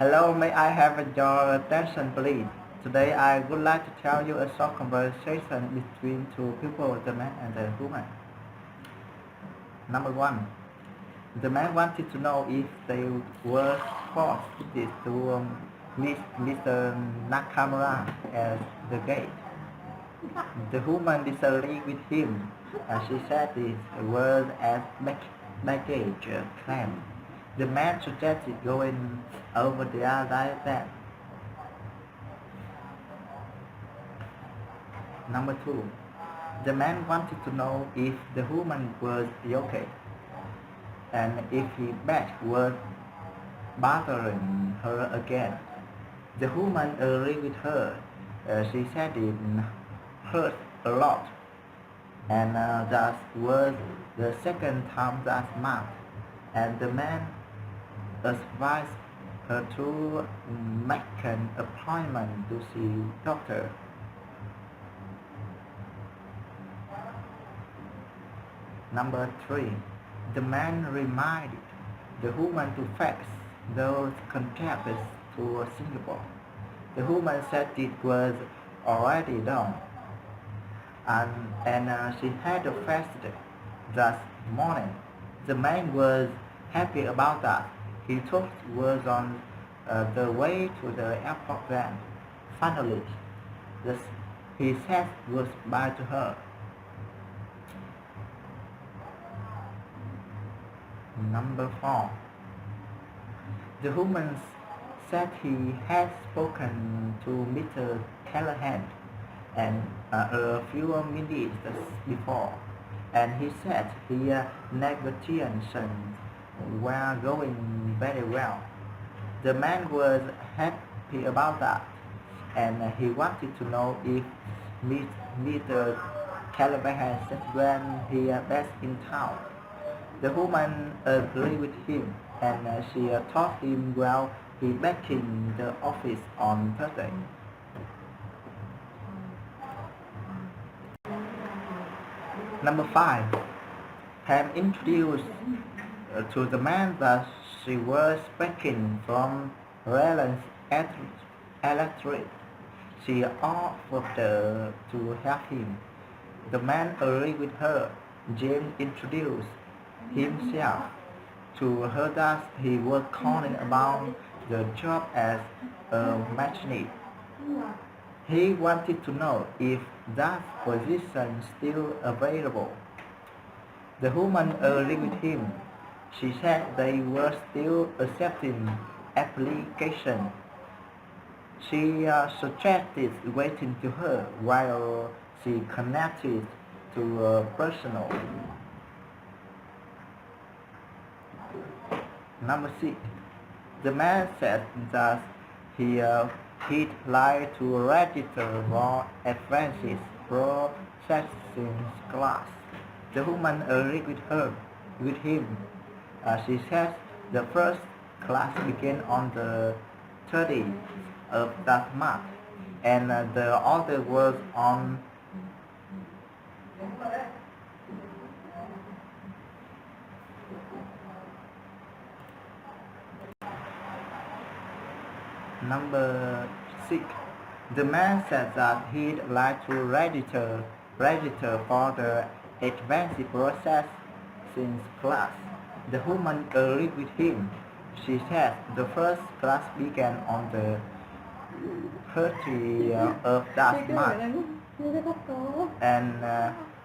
Hello, may I have your attention, please? Today I would like to tell you a short conversation between two people, the man and the woman. Number one, the man wanted to know if they were forced to meet Mr. Nakamura at the gate. The woman disagreed with him. She said it was as baggage claim. The man suggested going over there like that. Number two, the man wanted to know if the woman was okay and if he back was bothering her again. The woman agreed with her. She said it hurt a lot, and that was the second time that month. And the man advised her to make an appointment to see doctor. Number three, the man reminded the woman to fax those contacts to Singapore. The woman said it was already done, and she had a fast that morning. The man was happy about that. He thought was on the way to the airport then. Finally, he said goodbye to her. Number four, the woman said he had spoken to Mr. Callahan and a few minutes before, and he said his negotiations were going very well. The man was happy about that, and he wanted to know if Mr. Callahan said when he was in town. The woman agreed with him, and she told him while he back in the office on Thursday. Number five, Pam introduced to the man that she was speaking from Reliance Electric. She offered to help him. The man agreed with her. James introduced himself to her that he was calling about the job as a machinist. He wanted to know if that position still available. The woman agreed with him. She said they were still accepting application. She suggested waiting to her while she connected to personal. Number six, the man said that he'd like to register for advanced processing class. The woman agreed with him. She said the first class began on the 30th of that month, and the other was on Number six, the man said that he'd like to register for the advanced processing class. The woman agreed with him. She said the first class began on the 30th of that month, and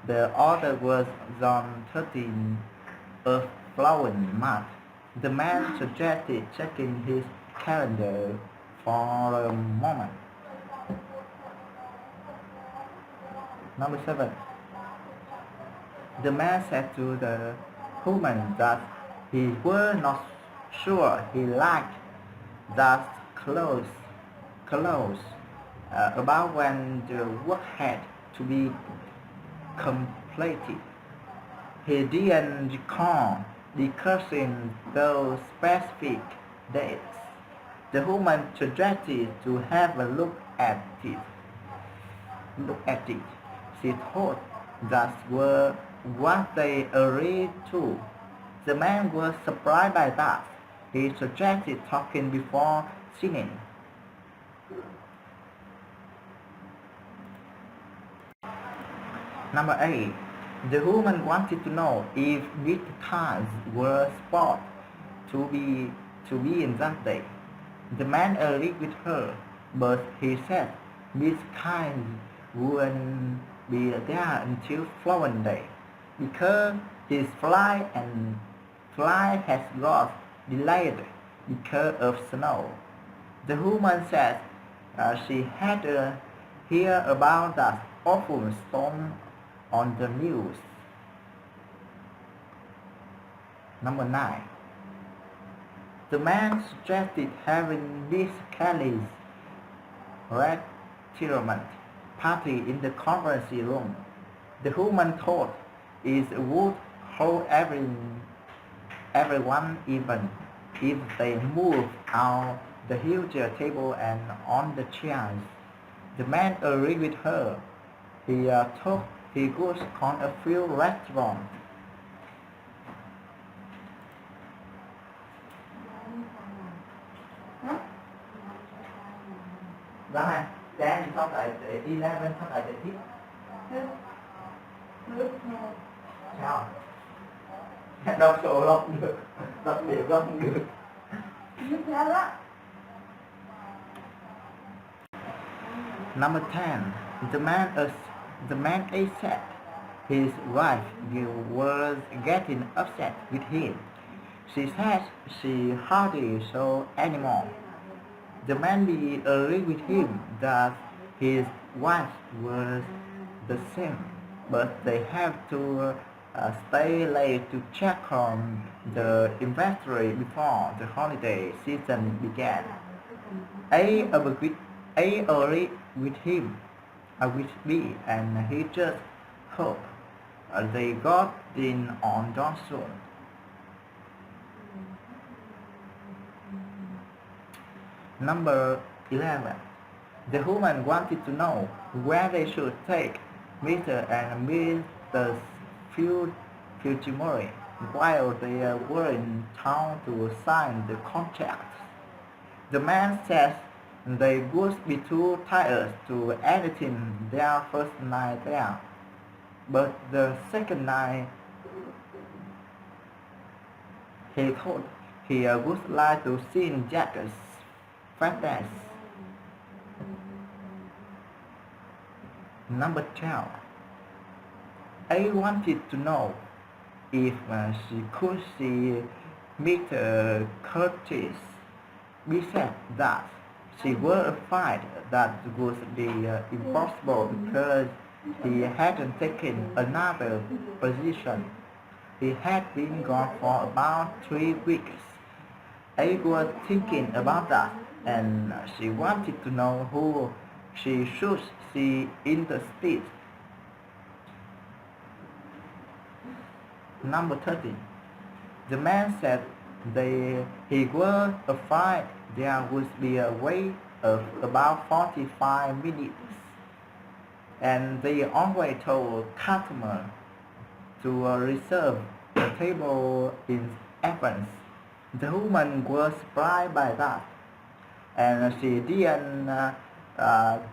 the other was on 13th of following month. The man suggested checking his calendar for a moment. Number seven, the man said to the woman that he was not sure he liked that clothes about when the work had to be completed. He didn't recall discussing those specific dates. The woman suggested to have a look at it. She thought that were what they agreed to. The man was surprised by that. He suggested talking before sinning. Number 8. The woman wanted to know if which kinds were sport to be in that day. The man agreed with her, but he said which kinds wouldn't be there until following day, because his flight has got delayed because of snow. The woman said she had heard about that awful storm on the news. Number 9. The man suggested having this Kelly's retirement party in the conference room. The woman thought it would hold everyone, even if they moved out the huge table and on the chairs. The man agreed with her. He thought he could con a few restaurants. Rồi, Dan xong lại 11 xong lại tiếp. Sao? Đọc sổ lọc được, đọc điểm không được. Number 10. The man said his wife was getting upset with him. She said she hardly saw anymore. The man agreed with him that his wife was the same, but they have to stay late to check on the inventory before the holiday season began. I agreed with him, with me, and he just hoped they got in on John soon. Number 11. The woman wanted to know where they should take Mr. and Mrs. Fujimori while they were in town to sign the contract. The man said they would be too tired to anything their first night there, but the second night he thought he would like to see Jack's fantasy. Number 12. I wanted to know if she could see Mr. Curtis. We said that she was afraid that would be impossible because he hadn't taken another position. He had been gone for about 3 weeks. I was thinking about that, and she wanted to know who she should see in the state. Number 13. The man said he was afraid there would be a wait of about 45 minutes, and they always told customers to reserve the table in advance. The woman was surprised by that, and she didn't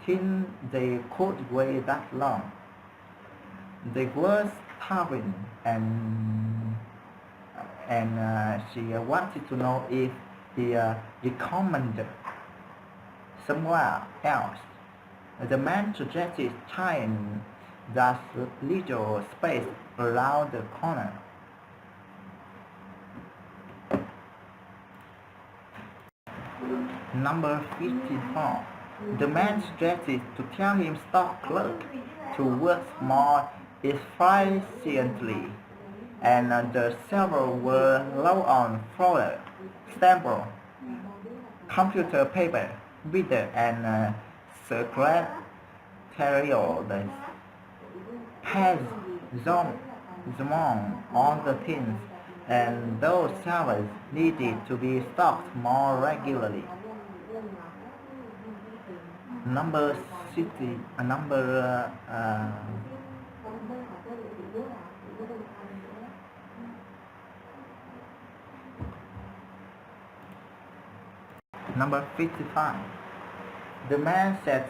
think they could wait that long. They were starving, and she wanted to know if he recommended somewhere else. The man suggested trying that little space around the corner. Number 54. The man suggested to tell him stock clerk to work more efficiently, and the several were low on flour, stamper, computer paper, binder, and secretarial pads among all the things, and those servers needed to be stocked more regularly. Number 60. Number 55. The man said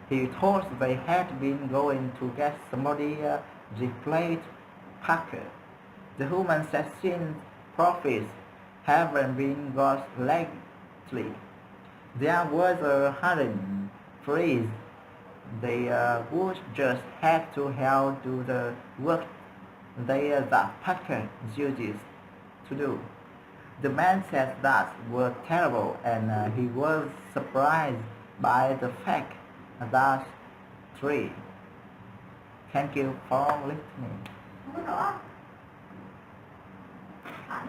he thought they had been going to get somebody, replied Parker. The woman said since profits haven't been got lately, there was a hiring freeze. They would just have to help do the work that Parker used to do. The man said that was terrible, and he was surprised by the fact that three. Thank you for listening. Không có rõ. Ảnh